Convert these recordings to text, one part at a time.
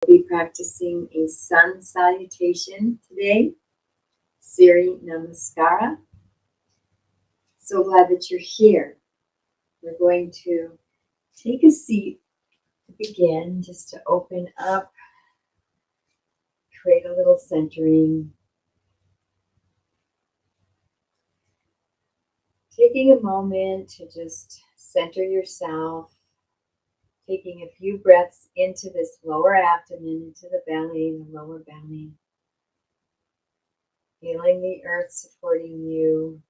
We'll be practicing a sun salutation today, Siri Namaskara. So glad that you're here. We're going to take a seat to begin, just to open up, create a little centering. Taking a moment to just center yourself, taking a few breaths into this lower abdomen, into the belly, the lower belly. Feeling the earth supporting you.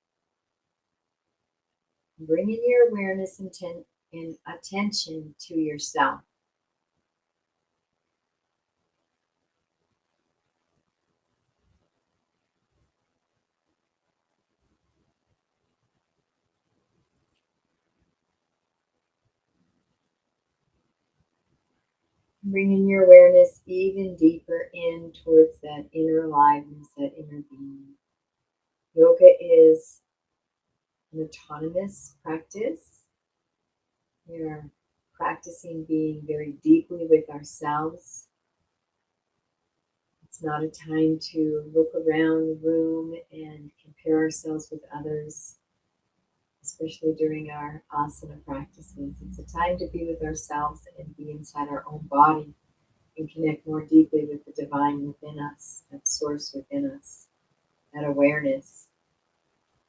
Bringing your awareness and attention to yourself. Bringing your awareness even deeper in towards that inner aliveness, that inner being. Yoga is an autonomous practice. We are practicing being very deeply with ourselves. It's not a time to look around the room and compare ourselves with others, especially during our asana practices. It's a time to be with ourselves and be inside our own body and connect more deeply with the divine within us, that source within us, that awareness,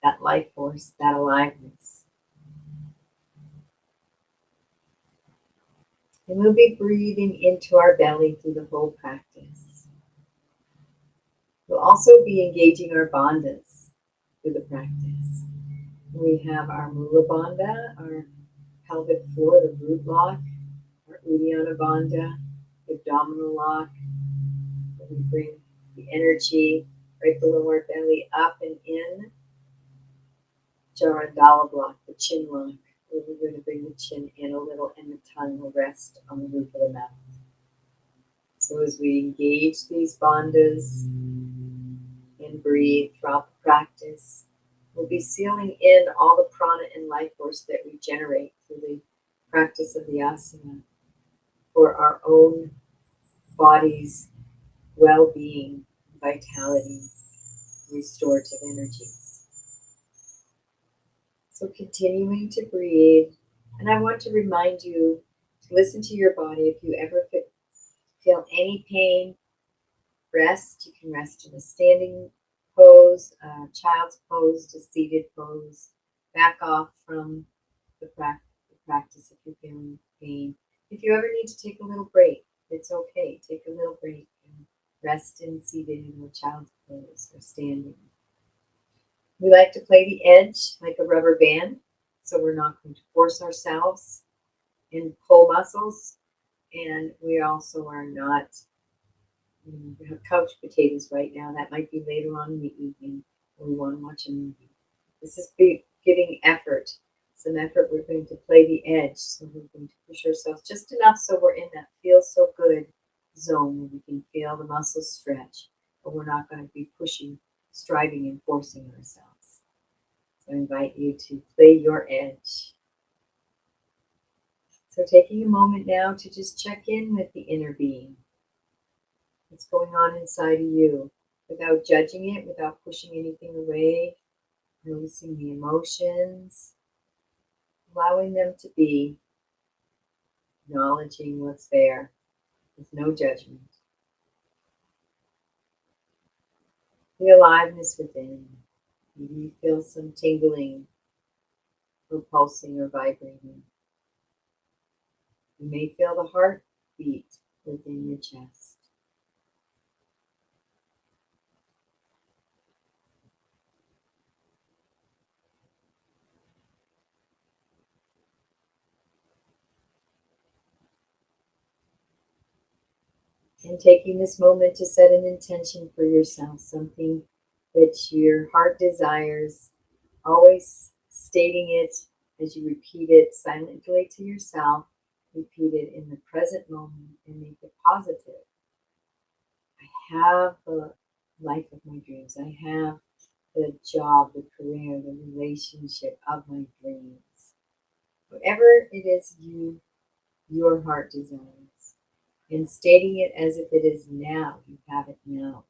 that life force, that aliveness. And we'll be breathing into our belly through the whole practice. We'll also be engaging our bandhas through the practice. We have our Mula Bandha, our pelvic floor, the root lock, our Uddiyana Bandha, the abdominal lock, where we bring the energy right below our belly up and in. Jarandala block, the chin lock, where we're going to bring the chin in a little and the tongue will rest on the roof of the mouth. So as we engage these bandhas and breathe throughout the practice, we'll be sealing in all the prana and life force that we generate through the practice of the asana for our own body's well-being, vitality, restorative energies. So continuing to breathe, and I want to remind you to listen to your body. If you ever feel any pain, rest. You can rest in a standing pose, child's pose, a seated pose. Back off from the practice if you're feeling pain. If you ever need to take a little break, it's okay. Take a little break and rest in seated in a child's pose or standing. We like to play the edge like a rubber band, so we're not going to force ourselves and pull muscles, and we also are not, we have couch potatoes right now. That might be later on in the evening when we want to watch a movie. This is giving effort, some effort. We're going to play the edge, so we're going to push ourselves just enough so we're in that feel so good zone where we can feel the muscles stretch, but we're not going to be pushing, striving, and forcing ourselves. So I invite you to play your edge. So taking a moment now to just check in with the inner being. What's going on inside of you, without judging it, without pushing anything away, noticing the emotions, allowing them to be, acknowledging what's there with no judgment. The aliveness within. Maybe you feel some tingling or pulsing or vibrating. You may feel the heartbeat within your chest. And taking this moment to set an intention for yourself, something that your heart desires, always stating it as you repeat it silently to yourself. Repeat it in the present moment and make it positive. I have the life of my dreams. I have the job, the career, the relationship of my dreams. Whatever it is your heart desires. and stating it as if it is now. You have it now.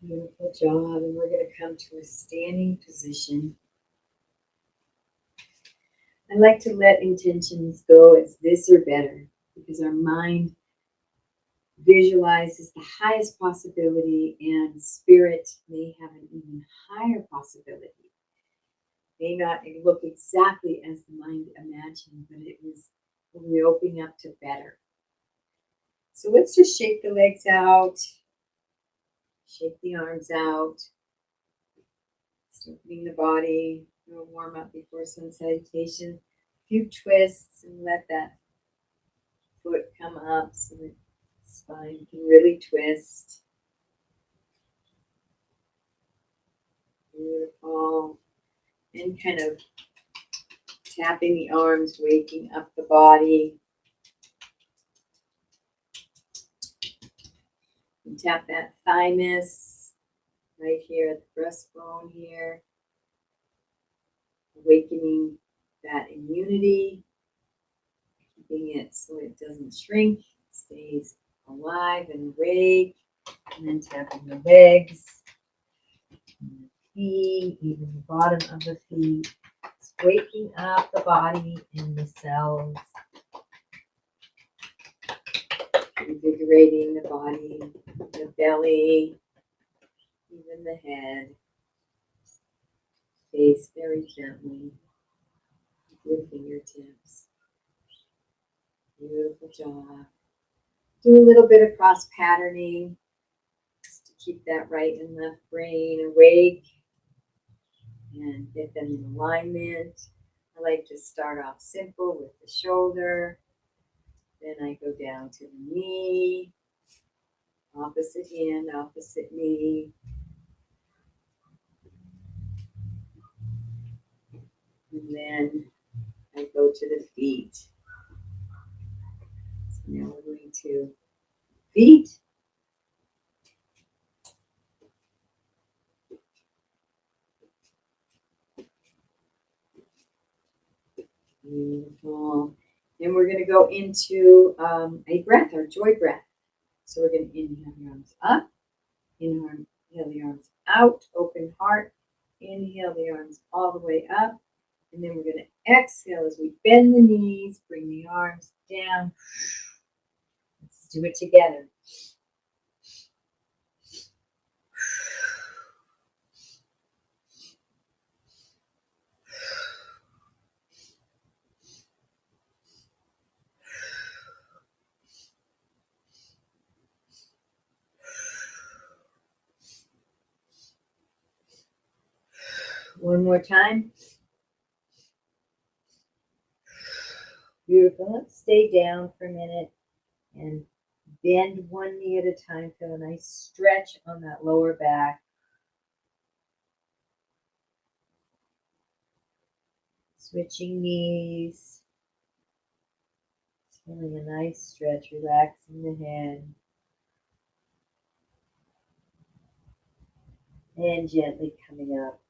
Beautiful job. And we're going to come to a standing position. I like to let intentions go as this or better because our mind visualizes the highest possibility and spirit may have an even higher possibility. May not look exactly as the mind imagined, but it was when we open up to better. So let's just shake the legs out, shake the arms out, opening the body, do a warm up before sun salutation, a few twists, and let that foot come up so the spine can really twist. Beautiful. And kind of tapping the arms, waking up the body. And tap that thymus right here at the breastbone here. Awakening that immunity, keeping it so it doesn't shrink, stays alive and awake. And then tapping the legs, and the feet, even the bottom of the feet. It's waking up the body and the cells. Invigorating the body, the belly, even the head. Face very gently with your fingertips. Beautiful job. Do a little bit of cross patterning just to keep that right and left brain awake and get them in alignment. I like to start off simple with the shoulder. Then I go down to the knee, opposite hand, opposite knee. And then I go to the feet. So now we're going to feet. Beautiful. Then we're going to go into a breath, our joy breath. So we're going to inhale the arms up, inhale the arms out, open heart, inhale the arms all the way up, and then we're going to exhale as we bend the knees, bring the arms down. Let's do it together. One more time. Beautiful. Let's stay down for a minute and bend one knee at a time. Feel a nice stretch on that lower back. Switching knees. Feeling a nice stretch, relaxing the head. And gently coming up.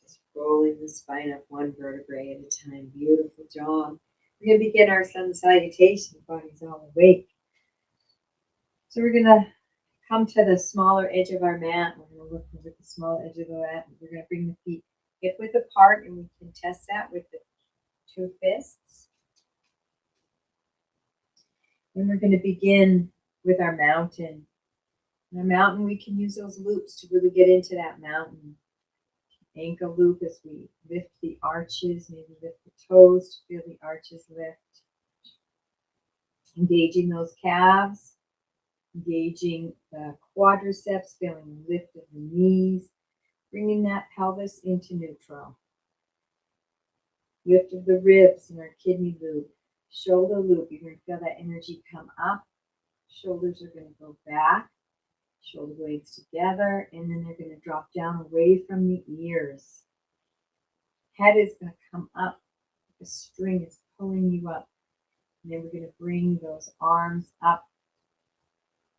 Just rolling the spine up one vertebrae at a time. Beautiful job. We're going to begin our sun salutation. The body's all awake. So we're going to come to the smaller edge of our mat. We're going to look over the small edge of the mat. We're going to bring the feet hip width apart, and we can test that with the two fists. And we're going to begin with our mountain. In our mountain, we can use those loops to really get into that mountain. Ankle loop as we lift the arches, maybe lift the toes to feel the arches lift. Engaging those calves. Engaging the quadriceps, feeling the lift of the knees, bringing that pelvis into neutral. Lift of the ribs and our kidney loop, shoulder loop. You're going to feel that energy come up. Shoulders are going to go back, shoulder blades together, and then they're going to drop down away from the ears. Head is going to come up. The string is pulling you up. And then we're going to bring those arms up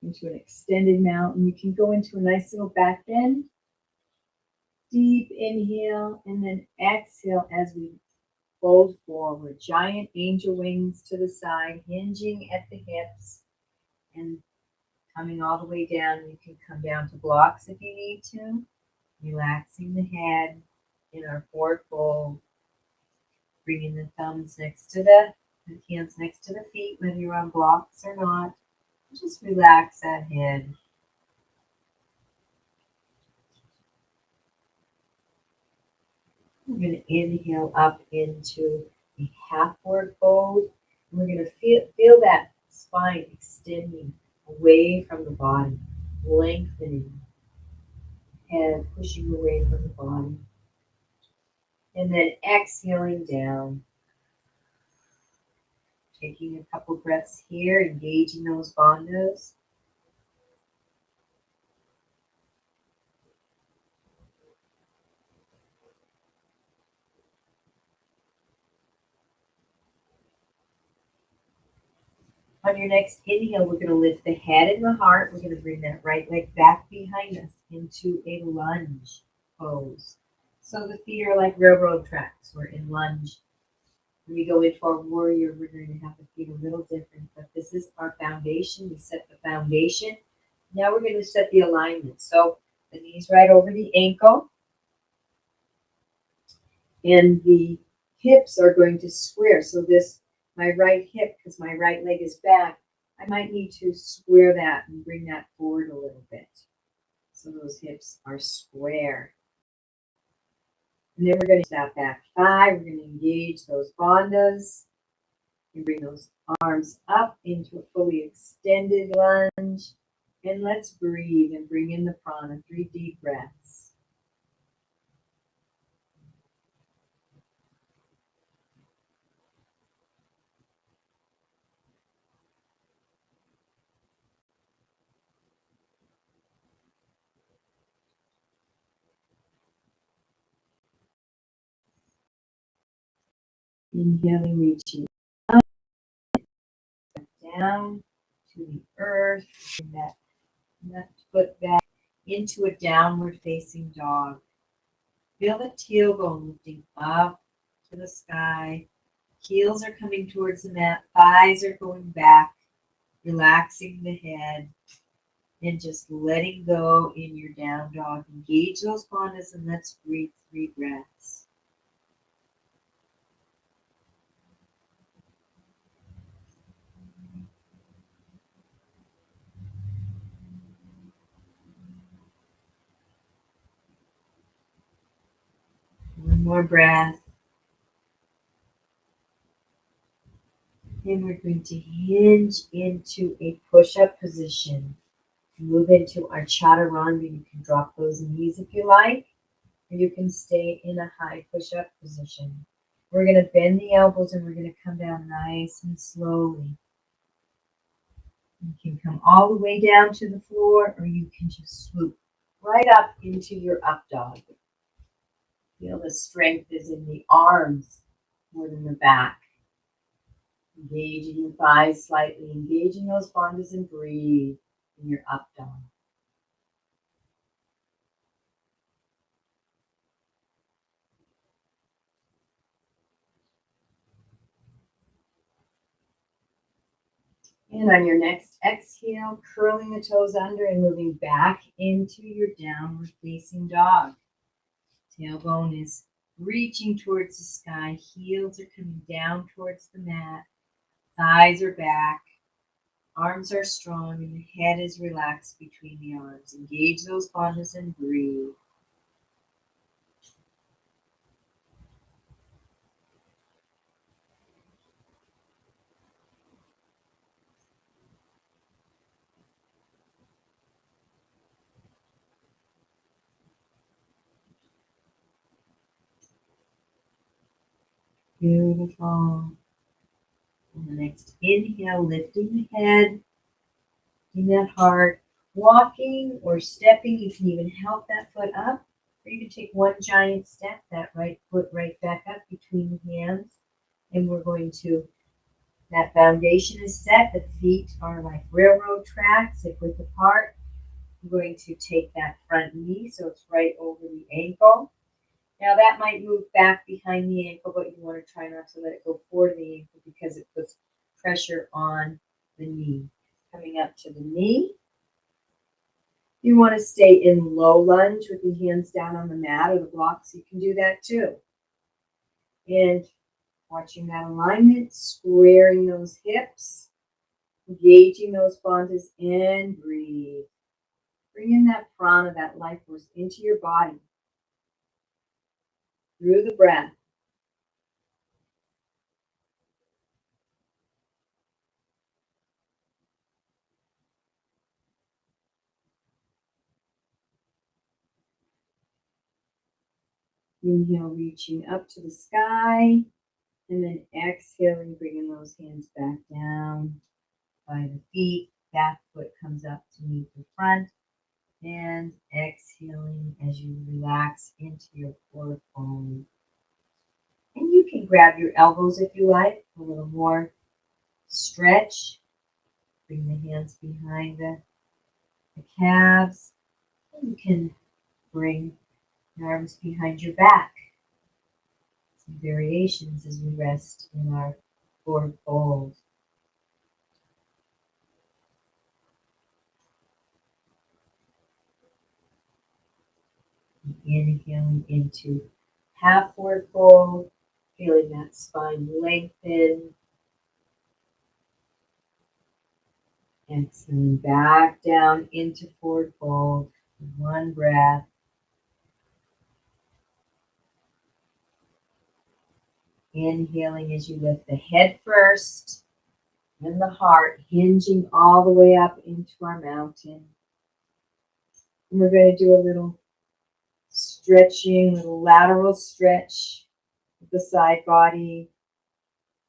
into an extended mount. And you can go into a nice little back bend. Deep inhale and then exhale as we fold forward. Giant angel wings to the side, hinging at the hips and coming all the way down. You can come down to blocks if you need to. Relaxing the head in our forward fold. Bringing the thumbs next to the hands next to the feet, whether you're on blocks or not. Just relax that head. We're going to inhale up into a half-forward fold. And we're going to feel that spine extending away from the body, lengthening, head pushing away from the body. And then exhaling down. Taking a couple breaths here, engaging those bondos. On your next inhale, we're going to lift the head and the heart. We're going to bring that right leg back behind us into a lunge pose. So the feet are like railroad tracks. We're in lunge. When we go into our warrior, we're going to have the feet a little different, but this is our foundation. We set the foundation. Now we're going to set the alignment. So the knees right over the ankle, and the hips are going to square. So this, my right hip, because my right leg is back, I might need to square that and bring that forward a little bit. So those hips are square. And then we're going to that back thigh. We're going to engage those bandhas and bring those arms up into a fully extended lunge. And let's breathe and bring in the prana. 3 deep breaths. Inhaling, reaching up, down to the earth. Bring that left foot back into a downward facing dog. Feel the tailbone lifting up to the sky. Heels are coming towards the mat. Thighs are going back. Relaxing the head and just letting go in your down dog. Engage those bandhas and let's breathe 3 breaths. One more breath. And we're going to hinge into a push-up position. Move into our chaturanga. You can drop those knees if you like, or you can stay in a high push-up position. We're going to bend the elbows and we're going to come down nice and slowly. You can come all the way down to the floor, or you can just swoop right up into your up dog. Feel the strength is in the arms more than the back. Engaging your thighs slightly, engaging those bandhas, and breathe in your up dog. And on your next exhale, curling the toes under and moving back into your downward facing dog. Tailbone is reaching towards the sky. Heels are coming down towards the mat. Thighs are back. Arms are strong and the head is relaxed between the arms. Engage those bandhas and breathe. Beautiful. And the next inhale, lifting the head, in that heart. Walking or stepping, you can even help that foot up, or you can take one giant step, that right foot right back up between the hands. And we're going to, that foundation is set, the feet are like railroad tracks, hip width apart. I'm going to take that front knee so it's right over the ankle. Now that might move back behind the ankle, but you want to try not to let it go forward of the ankle because it puts pressure on the knee. Coming up to the knee. You want to stay in low lunge with your hands down on the mat or the blocks. You can do that too. And watching that alignment, squaring those hips, engaging those bandhas, and breathe. Bring in that prana, that life force into your body through the breath. Inhale, reaching up to the sky, and then exhaling, bringing those hands back down by the feet. Back foot comes up to meet the front, and exhaling as you relax into your forward fold. And you can grab your elbows if you like, a little more stretch. Bring the hands behind the calves. And you can bring your arms behind your back. Some variations as we rest in our forward fold. Inhaling into half forward fold, feeling that spine lengthen. Exhaling back down into forward fold. One breath. Inhaling as you lift the head first, and the heart, hinging all the way up into our mountain. And we're going to do a little stretching, little lateral stretch of the side body.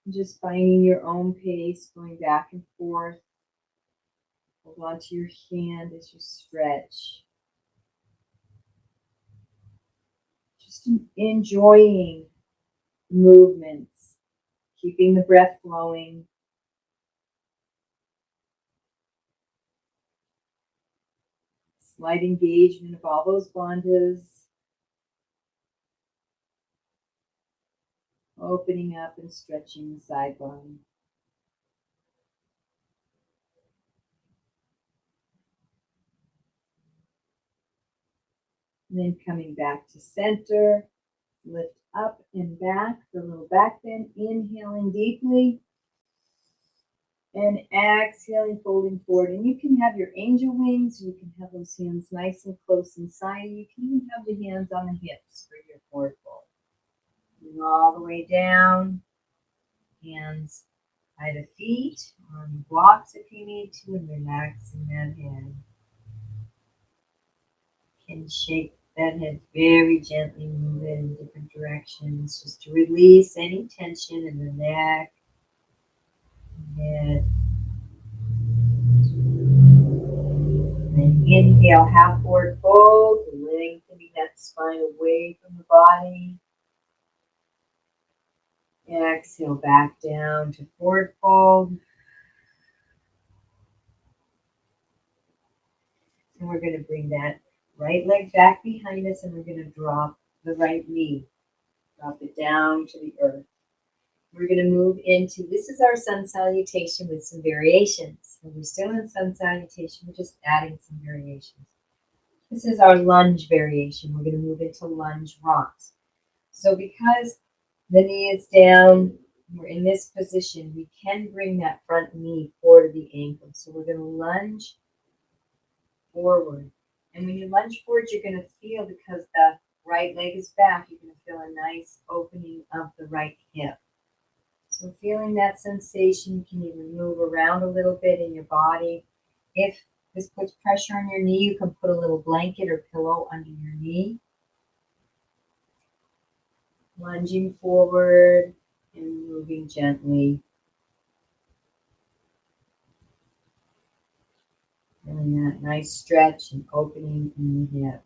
Just finding your own pace, going back and forth. Hold on to your hand as you stretch. Just enjoying movements, keeping the breath flowing. Slight engagement of all those bandhas. Opening up and stretching the side body. And then coming back to center. Lift up and back, the little back bend. Inhaling deeply. And exhaling, folding forward. And you can have your angel wings. You can have those hands nice and close inside. You can even have the hands on the hips for your forward fold. Moving all the way down. Hands by the feet, on the blocks if you need to, and relaxing that head. You can shake that head very gently, move it in different directions, just to release any tension in the neck, head. And inhale, half forward fold, lengthening that spine away from the body. Exhale back down to forward fold. And we're going to bring that right leg back behind us, and we're going to drop the right knee. Drop it down to the earth. We're going to move into, this is our sun salutation with some variations. So we're still in sun salutation, we're just adding some variations. This is our lunge variation. We're going to move into lunge rocks. So because the knee is down, we're in this position, we can bring that front knee forward to the ankle. So we're going to lunge forward. And when you lunge forward, you're going to feel, because the right leg is back, you're going to feel a nice opening of the right hip. So feeling that sensation, you can even move around a little bit in your body. If this puts pressure on your knee, you can put a little blanket or pillow under your knee. Lunging forward. and moving gently. Feeling that nice stretch and opening in the hip.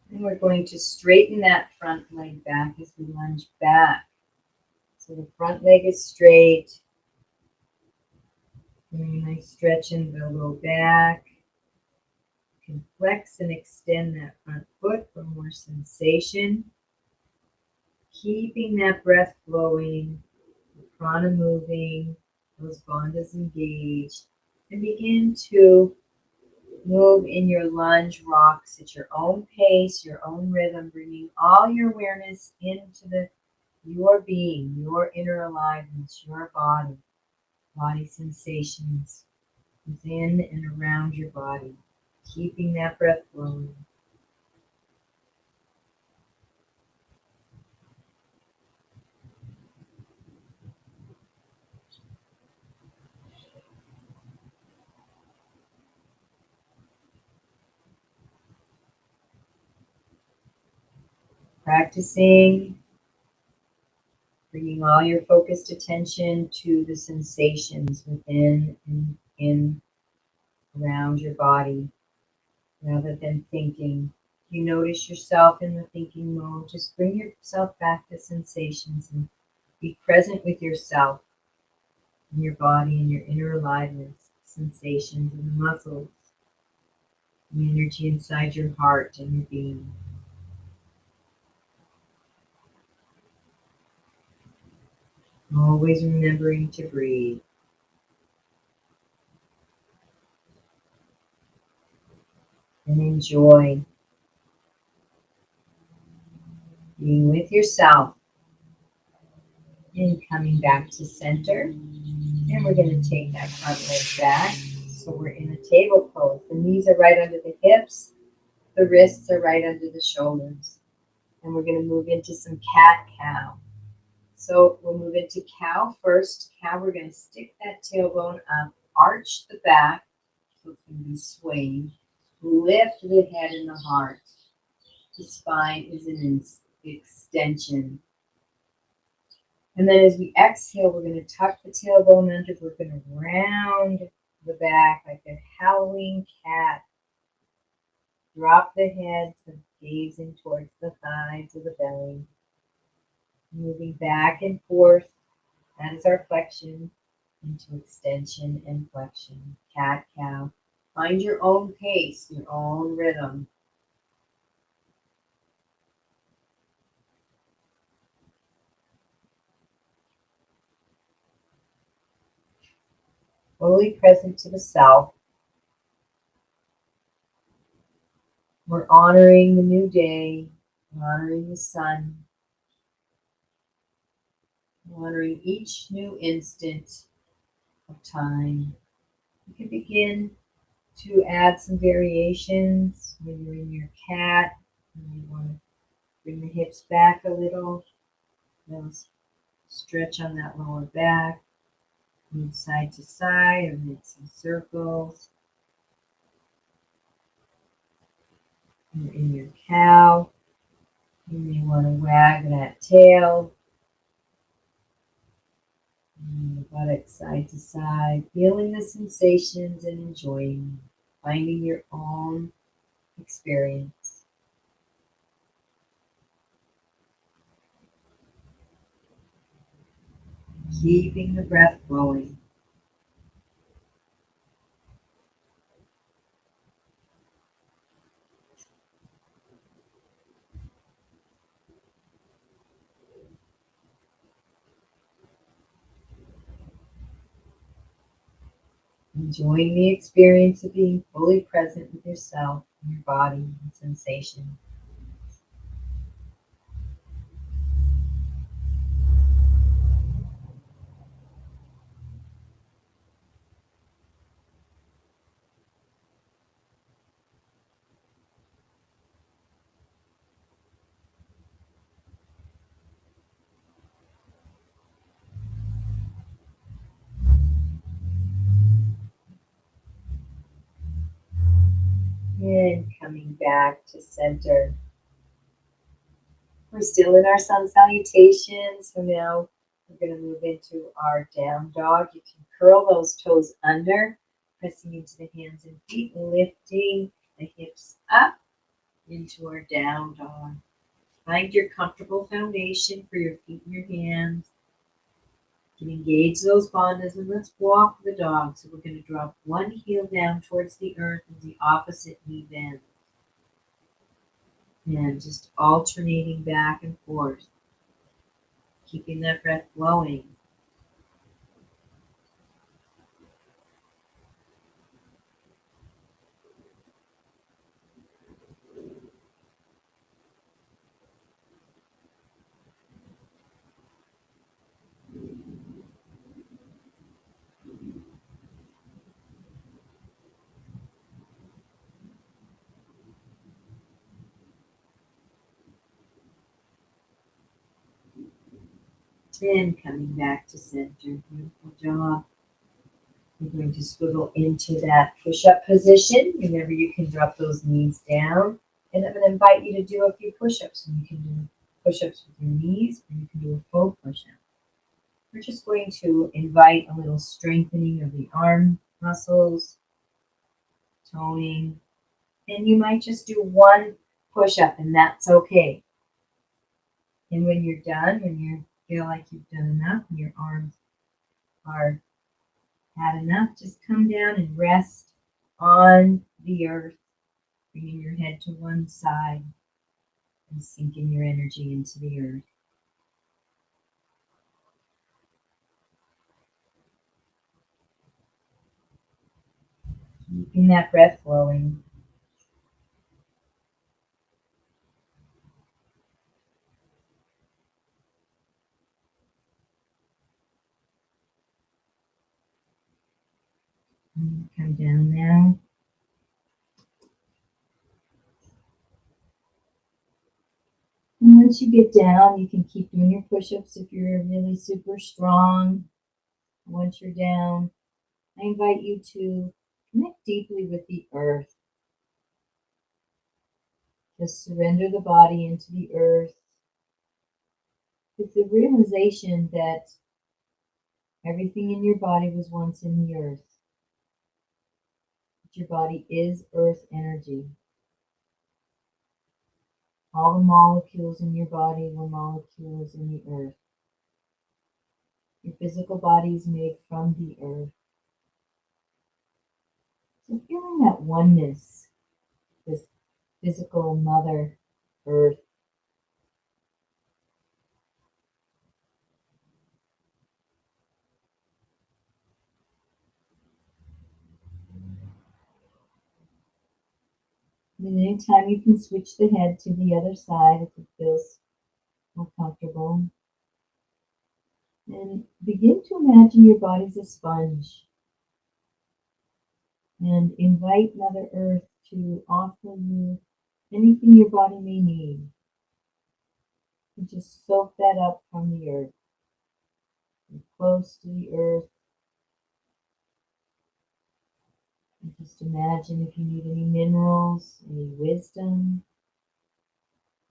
And we're going to straighten that front leg back as we lunge back. So the front leg is straight. Doing a nice stretch in the low back. You can flex and extend that front foot for more sensation. Keeping that breath flowing, the prana moving, those bandhas engaged. And begin to move in your lunge rocks at your own pace, your own rhythm, bringing all your awareness into your being, your inner aliveness, your body sensations within and around your body. Keeping that breath flowing. Practicing, bringing all your focused attention to the sensations within and in around your body rather than thinking. You notice yourself in the thinking mode, just bring yourself back to sensations and be present with yourself and your body and your inner aliveness, sensations and the muscles, the energy inside your heart and your being. Always remembering to breathe. And enjoy being with yourself and coming back to center. And we're going to take that front leg back. So we're in a table pose. The knees are right under the hips. The wrists are right under the shoulders. And we're going to move into some cat-cow. So we'll move into cow first. Cow, we're going to stick that tailbone up, arch the back, so it's going to be swaying. Lift the head and the heart. The spine is an extension. And then as we exhale, we're going to tuck the tailbone under. We're going to round the back like a howling cat. Drop the head, so gazing towards the thighs of the belly. Moving back and forth. That is our flexion into extension and flexion. Cat, cow. Find your own pace, your own rhythm. Fully present to the self. We're honoring the new day, honoring the sun, honoring each new instant of time. You can begin to add some variations when you're in your cat. And you want to bring the hips back a little. Stretch on that lower back. Move side to side or make some circles. You're in your cow. You may want to wag that tail. And the buttock side to side. Feeling the sensations and enjoying. Finding your own experience. Keeping the breath flowing. Enjoying the experience of being fully present with yourself, and your body, and sensation. And coming back to center. We're still in our sun salutation, so now We're going to move into our down dog. You can curl those toes under, pressing into the hands and feet, lifting the hips up into our down dog. Find your comfortable foundation for your feet and your hands. You can engage those bandhas and let's walk the dog. So we're going to drop one heel down towards the earth and the opposite knee bend. And just alternating back and forth, keeping that breath flowing. And coming back to center. Beautiful job. We're going to swivel into that push-up position. Remember, you can drop those knees down. And I'm going to invite you to do a few push-ups. And you can do push-ups with your knees, or you can do a full push-up. We're just going to invite a little strengthening of the arm muscles, toning. And you might just do one push-up, and that's okay. And when you're done, when you feel like you've done enough and your arms are had enough, just come down and rest on the earth, bringing your head to one side and sinking your energy into the earth. Keeping that breath flowing. And come down now. And once you get down, you can keep doing your push-ups if you're really super strong. Once you're down, I invite you to connect deeply with the earth. Just surrender the body into the earth with the realization that everything in your body was once in the earth. Your body is earth energy. All the molecules in your body were molecules in the earth. Your physical body is made from the earth. So feeling that oneness, this physical mother earth. And anytime you can switch the head to the other side if it feels more comfortable. And begin to imagine your body's a sponge. And invite Mother Earth to offer you anything your body may need. And just soak that up from the earth. You're close to the earth. And just imagine if you need any minerals, any wisdom,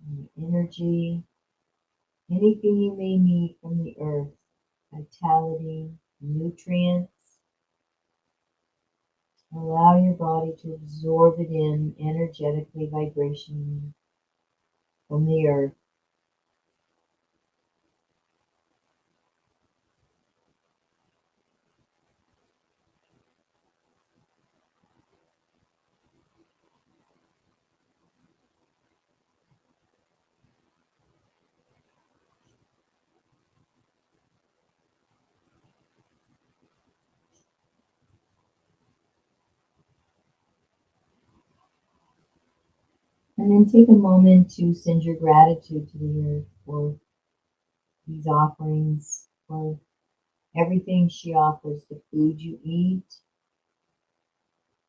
any energy, anything you may need from the earth, vitality, nutrients. Allow your body to absorb it in energetically, vibrationally from the earth. And then take a moment to send your gratitude to the earth for these offerings, for everything she offers, the food you eat,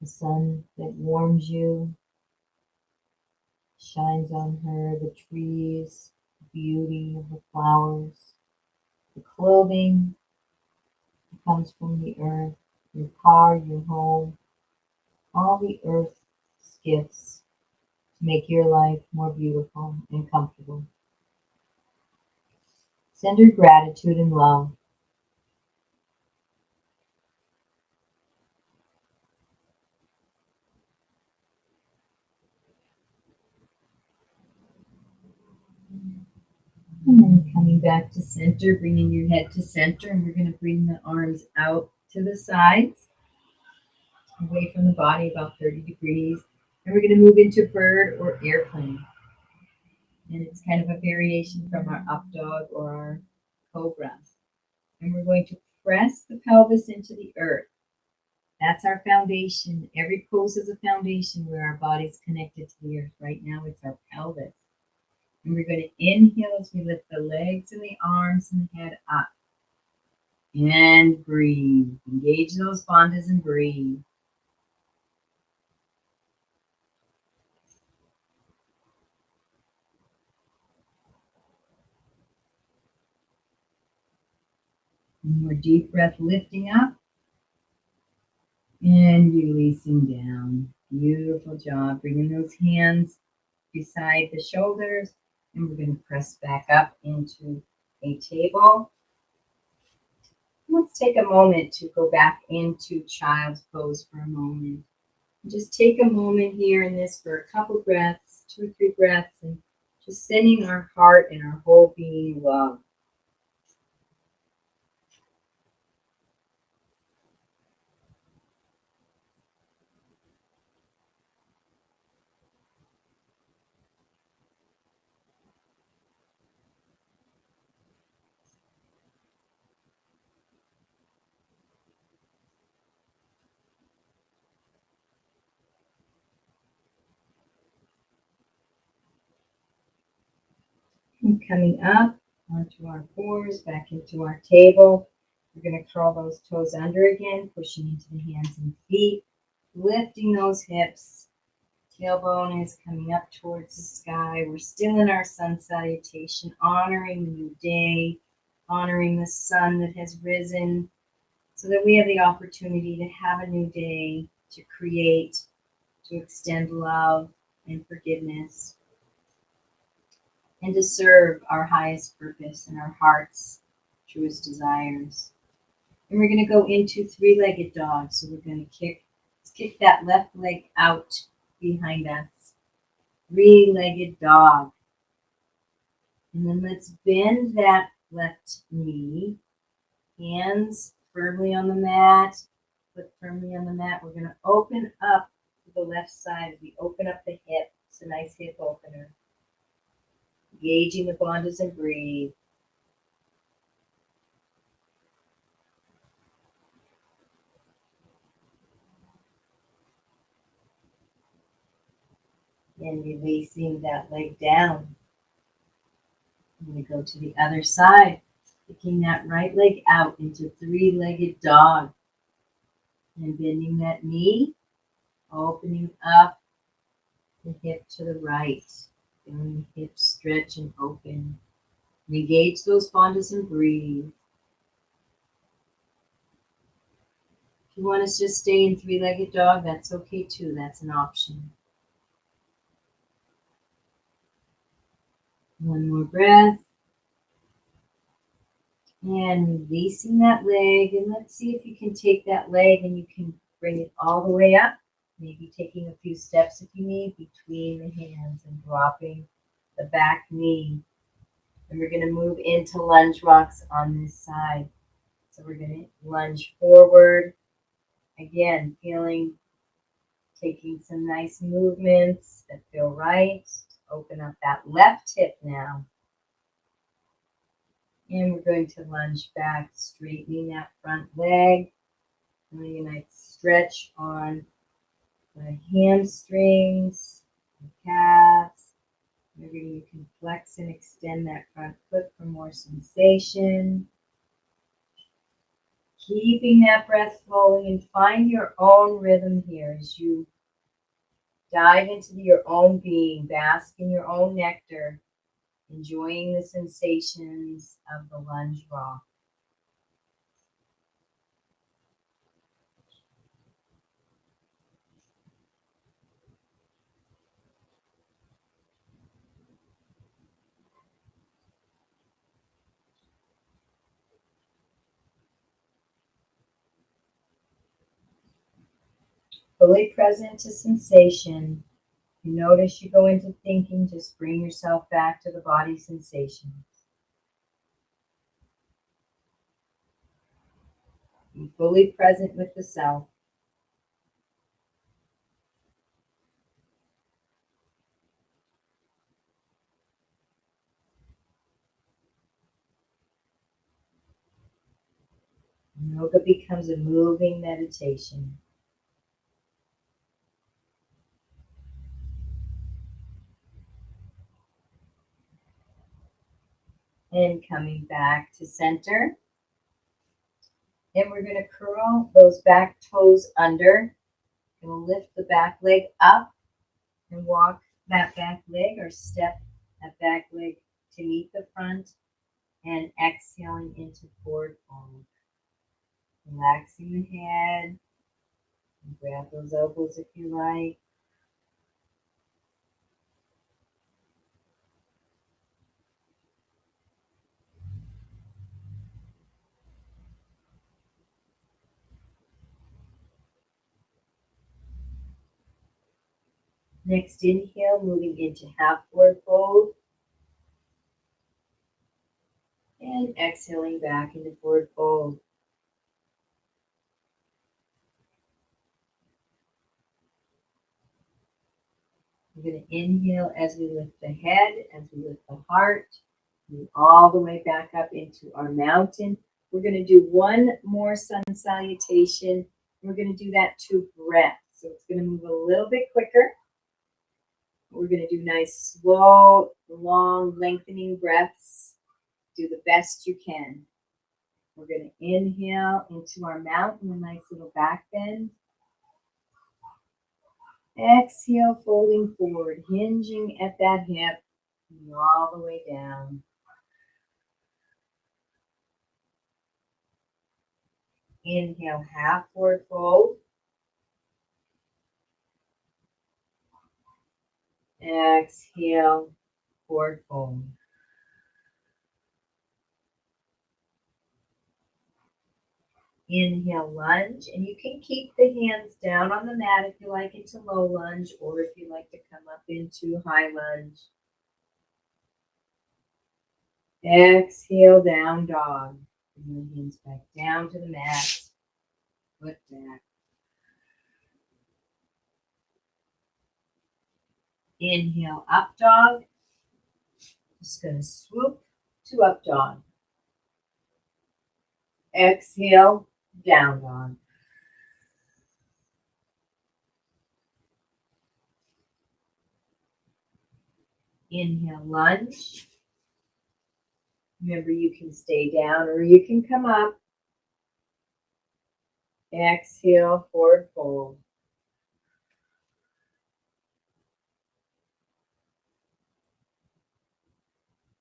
the sun that warms you, shines on her, the trees, the beauty of the flowers, the clothing that comes from the earth, your car, your home, all the earth's gifts to make your life more beautiful and comfortable. Send her gratitude and love. And then coming back to center, bringing your head to center, and we're going to bring the arms out to the sides, away from the body, about 30 degrees. And we're going to move into bird or airplane. And it's kind of a variation from our up dog or our cobra. And we're going to press the pelvis into the earth. That's our foundation. Every pose is a foundation where our body's connected to the earth. Right now, it's our pelvis. And we're going to inhale as we lift the legs and the arms and the head up. And breathe. Engage those bandhas and breathe. One more deep breath, lifting up and releasing down. Beautiful job. Bringing those hands beside the shoulders, and we're going to press back up into a table. Let's take a moment to go back into child's pose for a moment. Just take a moment here in this for a couple breaths, 2 or 3 breaths, and just sending our heart and our whole being love. And coming up onto our fours, back into our table. We're going to curl those toes under again, pushing into the hands and feet, lifting those hips. Tailbone is coming up towards the sky. We're still in our sun salutation, honoring the new day, honoring the sun that has risen, so that we have the opportunity to have a new day, to create, to extend love and forgiveness, and to serve our highest purpose and our heart's truest desires. And we're going to go into three-legged dog. So we're going to kick that left leg out behind us. Three-legged dog. And then let's bend that left knee. Hands firmly on the mat. Foot firmly on the mat. We're going to open up to the left side. We open up the hip. It's a nice hip opener. Engaging the bandhas and breathe. And releasing that leg down. I'm going to go to the other side, kicking that right leg out into three-legged dog. And bending that knee, opening up the hip to the right. Feeling the hips stretch and open. Engage those bandhas and breathe. If you want to just stay in three-legged dog, that's okay too. That's an option. One more breath. And releasing that leg. And let's see if you can take that leg and you can bring it all the way up. Maybe taking a few steps if you need between the hands and dropping the back knee. And we're going to move into lunge rocks on this side. So we're going to lunge forward. Again, taking some nice movements that feel right. Open up that left hip now. And we're going to lunge back, straightening that front leg. Doing a nice stretch on the hamstrings, the calves. Maybe you can flex and extend that front foot for more sensation. Keeping that breath flowing, and find your own rhythm here as you dive into your own being, bask in your own nectar, enjoying the sensations of the lunge rock. Fully present to sensation. You notice you go into thinking, just bring yourself back to the body sensation. Be fully present with the self. Yoga becomes a moving meditation. And coming back to center. And we're going to curl those back toes under. And we'll lift the back leg up and walk that back leg or step that back leg to meet the front and exhaling into forward fold. Relaxing the head. And grab those elbows if you like. Next inhale, moving into half forward fold. And exhaling back into forward fold. We're going to inhale as we lift the head, as we lift the heart, move all the way back up into our mountain. We're going to do one more sun salutation. We're going to do that to breath. So it's going to move a little bit quicker. We're going to do nice, slow, long, lengthening breaths. Do the best you can. We're going to inhale into our mountain, a nice little back bend. Exhale, folding forward, hinging at that hip, and all the way down. Inhale, half forward fold. Exhale, forward fold. Inhale, lunge, and you can keep the hands down on the mat if you like into low lunge, or if you like to come up into high lunge. Exhale, down dog. Bring your hands back down to the mat. Foot back. Inhale, up dog. Just going to swoop to up dog. Exhale, down dog. Inhale, lunge. Remember, you can stay down or you can come up. Exhale, forward fold.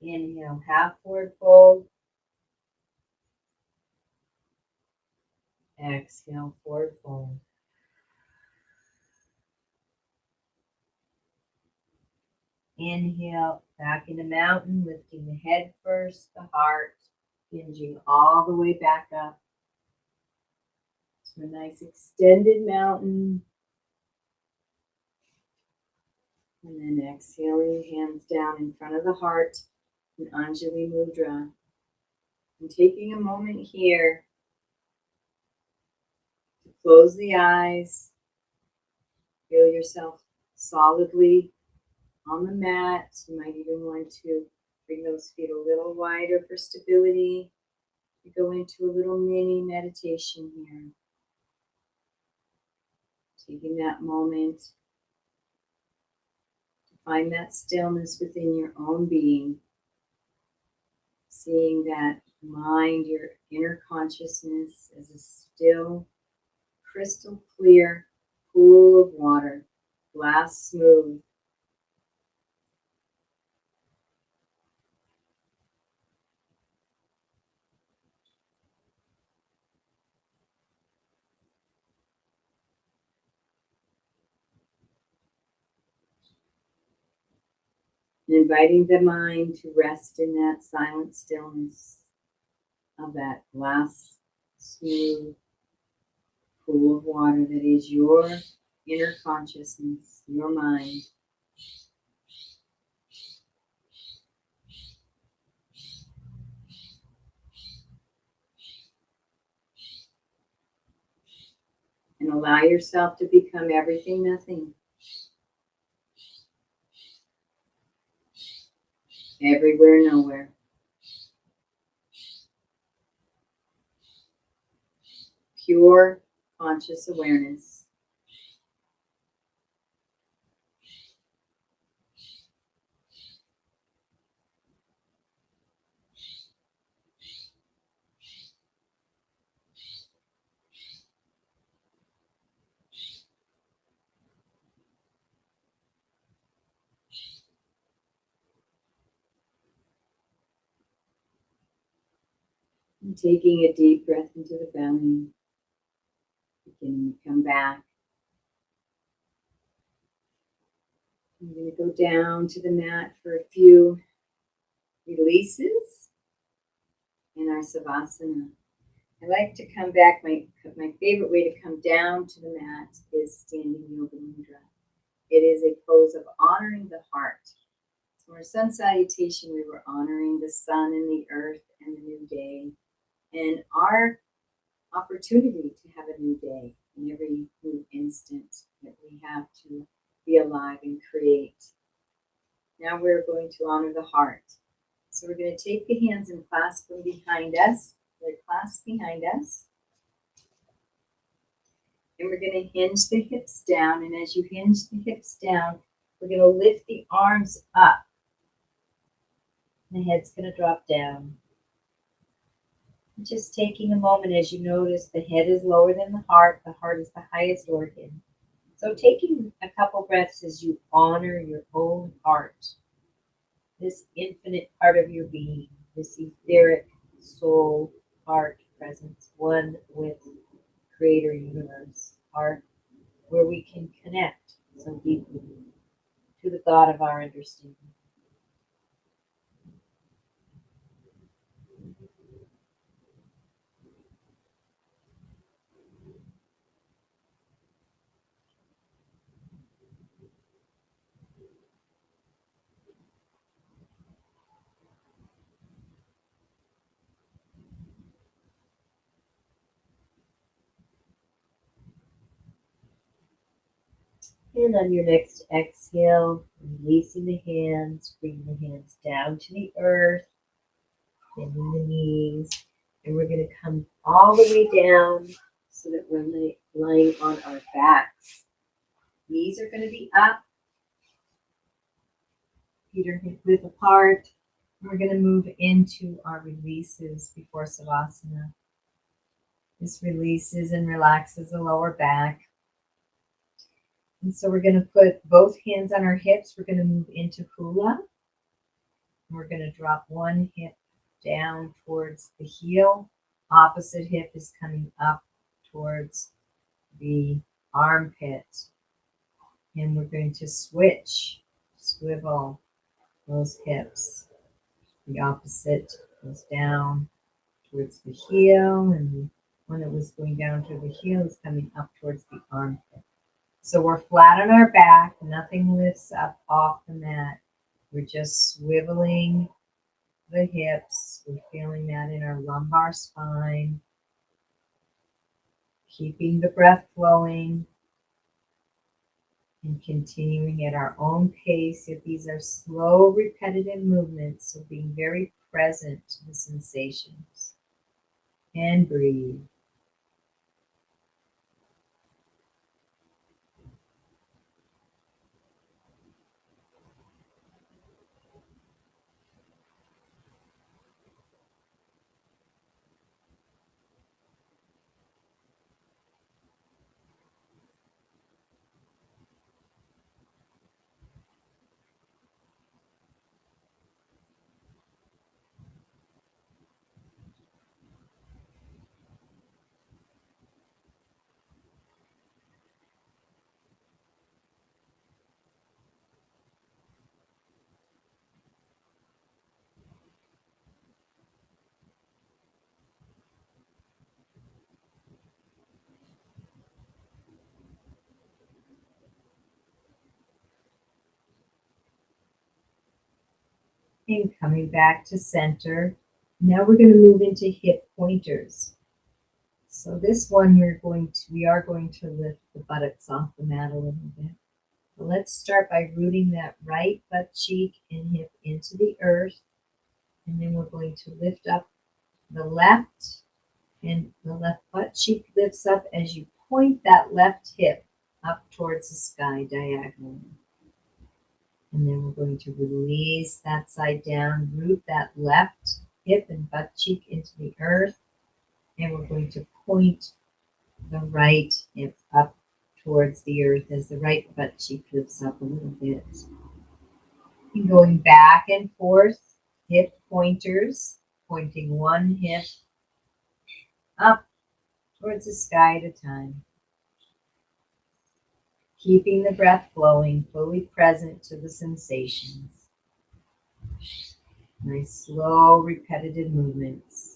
Inhale, half forward fold. Exhale, forward fold. Inhale, back into mountain, lifting the head first, the heart, hinging all the way back up. So a nice extended mountain. And then exhaling, hands down in front of the heart in Anjali Mudra. And taking a moment here to close the eyes. Feel yourself solidly on the mat. You might even want to bring those feet a little wider for stability. You go into a little mini meditation here. Taking that moment to find that stillness within your own being. Seeing that mind, your inner consciousness, as a still, crystal clear pool of water, glass smooth. And inviting the mind to rest in that silent stillness of that glass smooth pool of water that is your inner consciousness, your mind. And allow yourself to become everything, nothing. Everywhere, nowhere. Pure conscious awareness. And taking a deep breath into the belly. Beginning to come back. I'm going to go down to the mat for a few releases in our Savasana. I like to come back. My favorite way to come down to the mat is standing yoga mudra. It is a pose of honoring the heart. So our sun salutation, we were honoring the sun and the earth and the new day, and our opportunity to have a new day in every new instant that we have to be alive and create. Now we're going to honor the heart. So we're going to take the hands and clasp them behind us. They're clasped behind us. And we're going to hinge the hips down. And as you hinge the hips down, we're going to lift the arms up. The head's going to drop down. Just taking a moment as you notice the head is lower than the heart. The heart is the highest organ. So taking a couple breaths as you honor your own heart, this infinite part of your being, this etheric soul, heart, presence, one with Creator Universe, heart, where we can connect so deeply to the God of our understanding. And on your next exhale, releasing the hands, bringing the hands down to the earth, bending the knees, and we're going to come all the way down so that we're lying on our backs. Knees are going to be up, feet are hip width apart. We're going to move into our releases before Savasana. This releases and relaxes the lower back. And so we're going to put both hands on our hips. We're going to move into hula. We're going to drop one hip down towards the heel. Opposite hip is coming up towards the armpit. And we're going to switch, swivel those hips. The opposite goes down towards the heel, and the one that was going down to the heel is coming up towards the armpit. So we're flat on our back, nothing lifts up off the mat. We're just swiveling the hips. We're feeling that in our lumbar spine. Keeping the breath flowing and continuing at our own pace. If these are slow, repetitive movements, so being very present to the sensations. And breathe. And coming back to center. Now we're going to move into hip pointers. So this one we are going to lift the buttocks off the mat a little bit. But let's start by rooting that right butt cheek and hip into the earth. And then we're going to lift up the left, and the left butt cheek lifts up as you point that left hip up towards the sky diagonally. And then we're going to release that side down, root that left hip and butt cheek into the earth. And we're going to point the right hip up towards the earth as the right butt cheek lifts up a little bit. And going back and forth, hip pointers, pointing one hip up towards the sky at a time. Keeping the breath flowing, fully present to the sensations. Nice, slow, repetitive movements.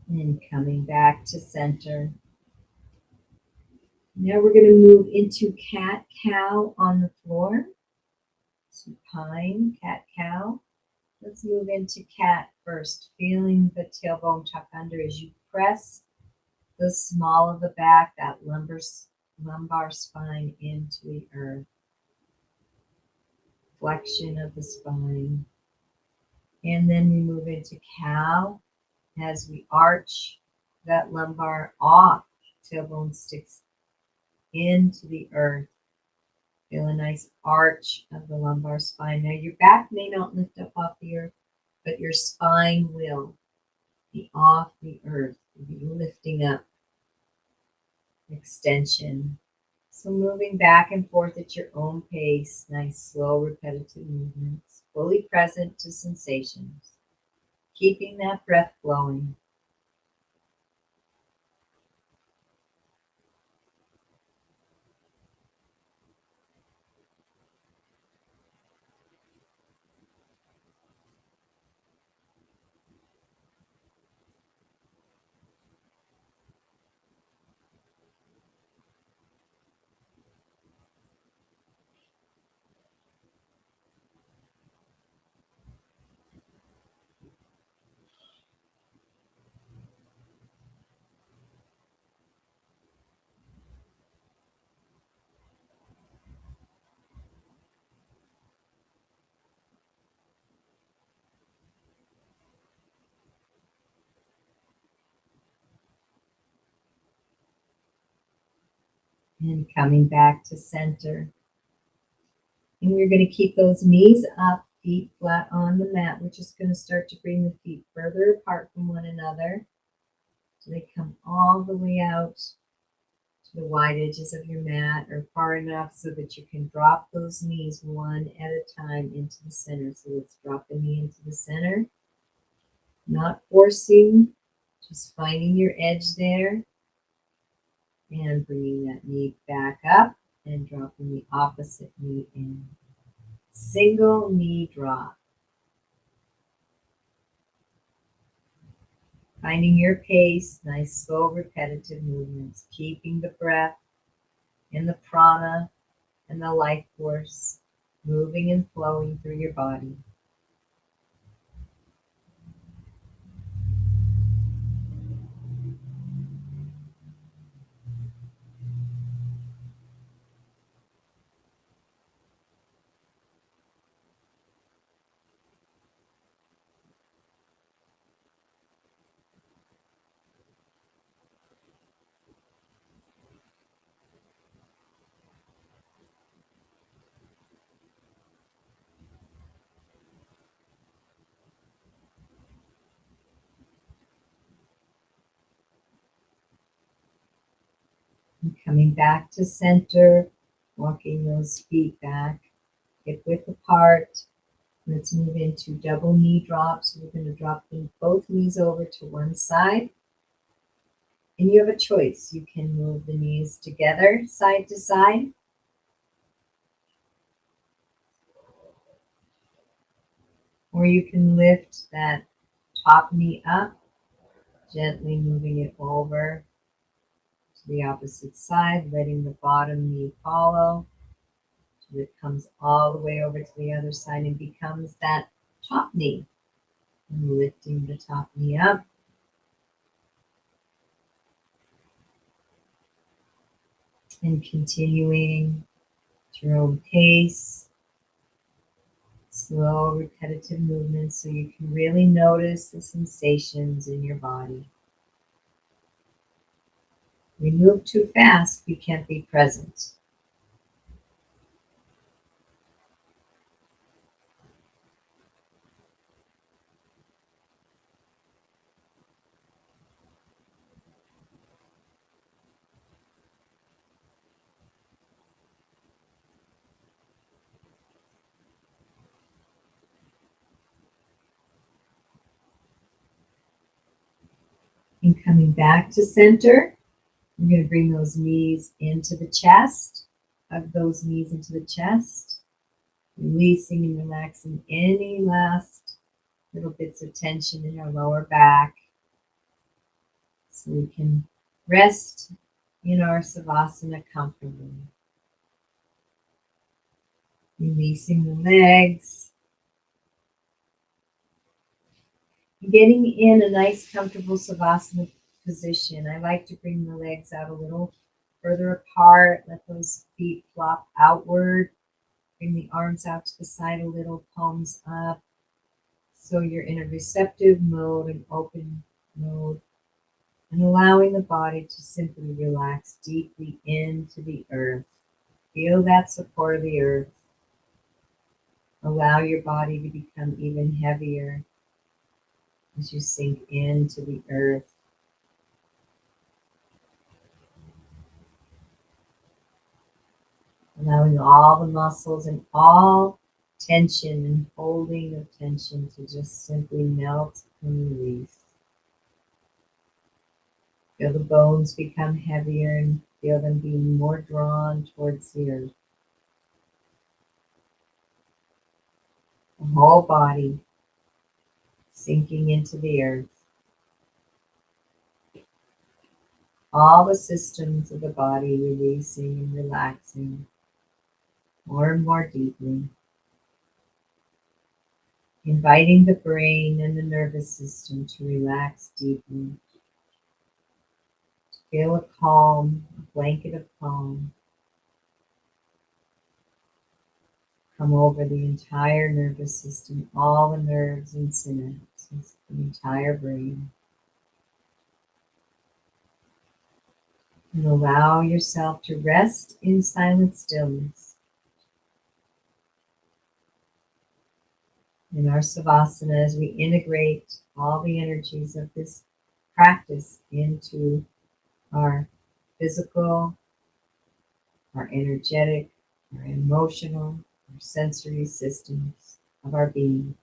And coming back to center. Now we're going to move into cat-cow on the floor. Supine, cat-cow. Let's move into cat first, feeling the tailbone tuck under as you press the small of the back, that lumbar spine into the earth. Flexion of the spine. And then we move into cow as we arch that lumbar off, tailbone sticks into the earth. Feel a nice arch of the lumbar spine. Now your back may not lift up off the earth, but your spine will be off the earth. You'll be lifting up, extension. So moving back and forth at your own pace, nice slow repetitive movements, fully present to sensations, keeping that breath flowing. And coming back to center. And we're going to keep those knees up, feet flat on the mat. We're just going to start to bring the feet further apart from one another so they come all the way out to the wide edges of your mat, or far enough so that you can drop those knees one at a time into the center. So let's drop the knee into the center, not forcing, just finding your edge there, and bringing that knee back up and dropping the opposite knee in. Single knee drop. Finding your pace, nice slow repetitive movements, keeping the breath and the prana and the life force moving and flowing through your body. And coming back to center, walking those feet back, hip width apart. Let's move into double knee drops. We're going to drop both knees over to one side. And you have a choice. You can move the knees together, side to side. Or you can lift that top knee up, gently moving it over to the opposite side, letting the bottom knee follow. So it comes all the way over to the other side and becomes that top knee. And lifting the top knee up. And continuing at your own pace. Slow, repetitive movements so you can really notice the sensations in your body. We move too fast, we can't be present. And coming back to center, we're going to bring those knees into the chest. Hug those knees into the chest. Releasing and relaxing any last little bits of tension in our lower back. So we can rest in our Savasana comfortably. Releasing the legs. Getting in a nice comfortable Savasana position. I like to bring the legs out a little further apart. Let those feet flop outward. Bring the arms out to the side a little, palms up. So you're in a receptive mode, an open mode, and allowing the body to simply relax deeply into the earth. Feel that support of the earth. Allow your body to become even heavier as you sink into the earth. Allowing all the muscles and all tension and holding of tension to just simply melt and release. Feel the bones become heavier and feel them being more drawn towards the earth. The whole body sinking into the earth. All the systems of the body releasing and relaxing more and more deeply. Inviting the brain and the nervous system to relax deeply. To feel a calm, a blanket of calm. Come over the entire nervous system, all the nerves and synapses, the entire brain. And allow yourself to rest in silent stillness. In our Savasana, as we integrate all the energies of this practice into our physical, our energetic, our emotional, our sensory systems of our being.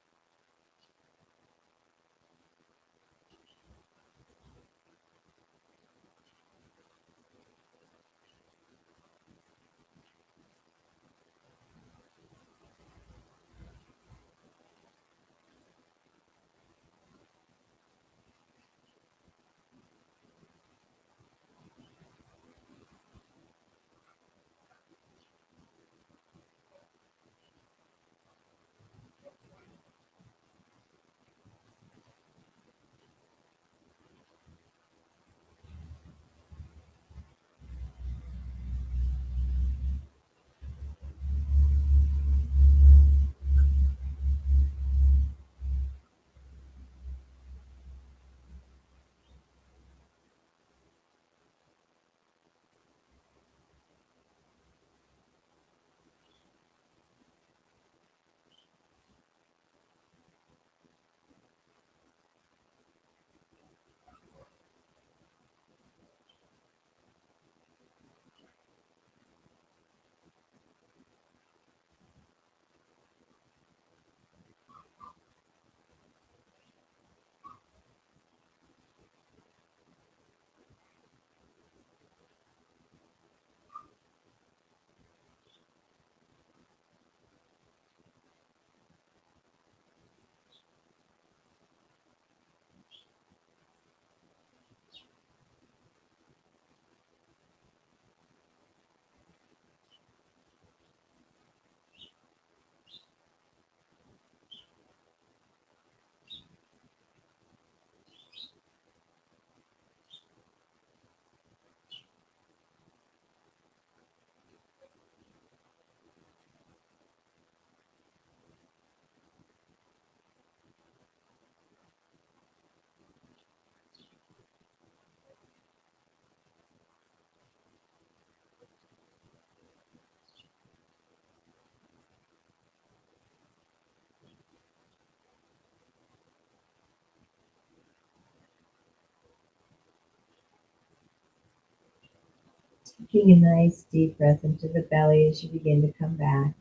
Taking a nice deep breath into the belly as you begin to come back.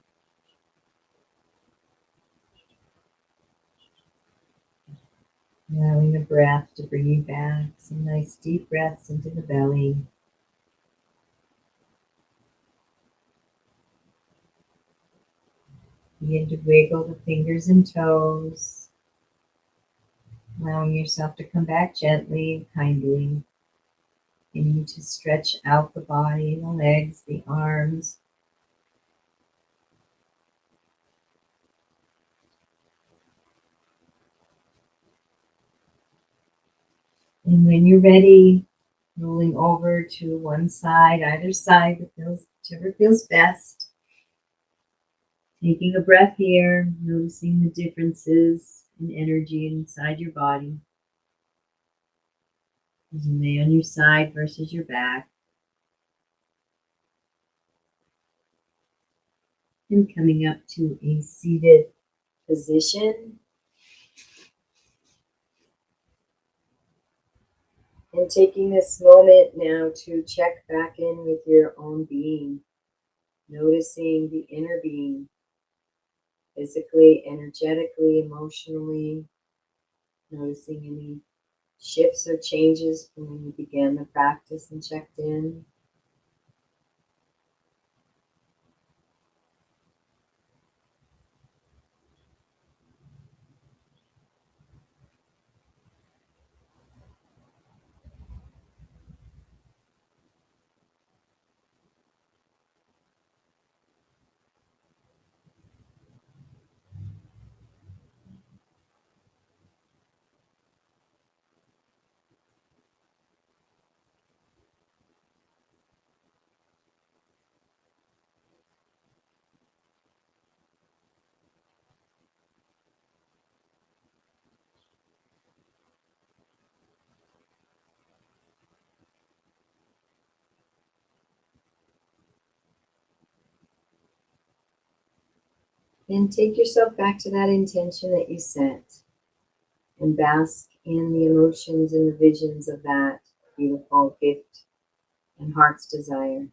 Allowing the breath to bring you back. Some nice deep breaths into the belly. Begin to wiggle the fingers and toes. Allowing yourself to come back gently, kindly. Beginning to stretch out the body, the legs, the arms. And when you're ready, rolling over to one side, either side, whichever feels best. Taking a breath here, noticing the differences in energy inside your body. As you lay on your side versus your back. And coming up to a seated position. And taking this moment now to check back in with your own being. Noticing the inner being. Physically, energetically, emotionally. Noticing any shifts or changes from when you began the practice and checked in. And take yourself back to that intention that you set. And bask in the emotions and the visions of that beautiful gift and heart's desire.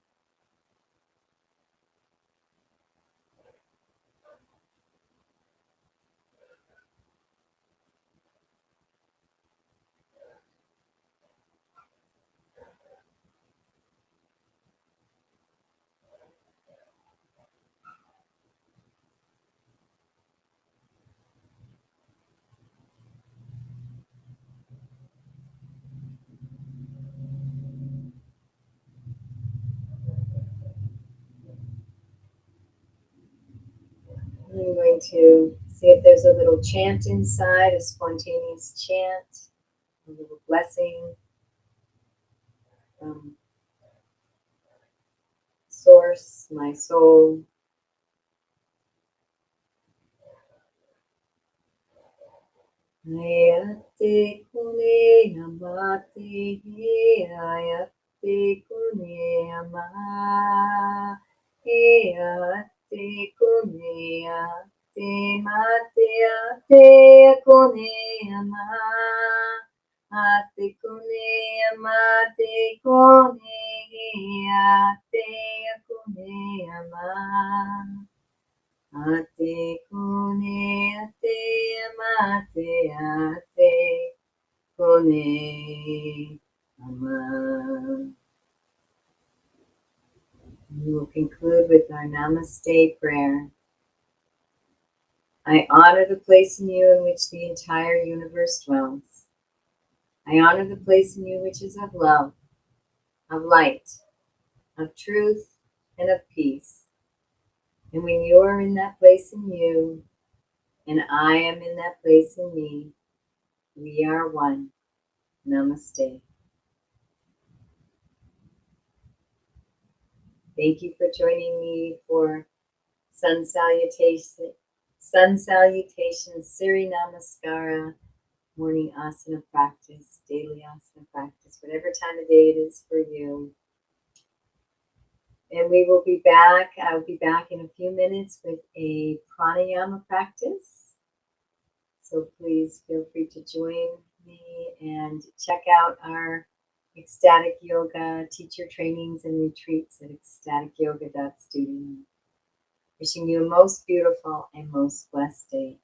I'm going to see if there's a little chant inside, a spontaneous chant, a little blessing from Source, my soul. Ayate kune amate ayate kune ama ayate kune ate mate ate kune ama ate kune amate kune ate kune ama ate kone ate amate ate kone ama. We will conclude with our Namaste prayer. I honor the place in you in which the entire universe dwells. I honor the place in you which is of love, of light, of truth, and of peace. And when you are in that place in you, and I am in that place in me, we are one. Namaste. Thank you for joining me for Sun Salutation, Siri Namaskara, morning asana practice, daily asana practice, whatever time of day it is for you. And we will be back. I'll be back in a few minutes with a pranayama practice. So please feel free to join me and check out our Ecstatic Yoga, teacher trainings and retreats at EcstaticYoga.Studio. Wishing you a most beautiful and most blessed day.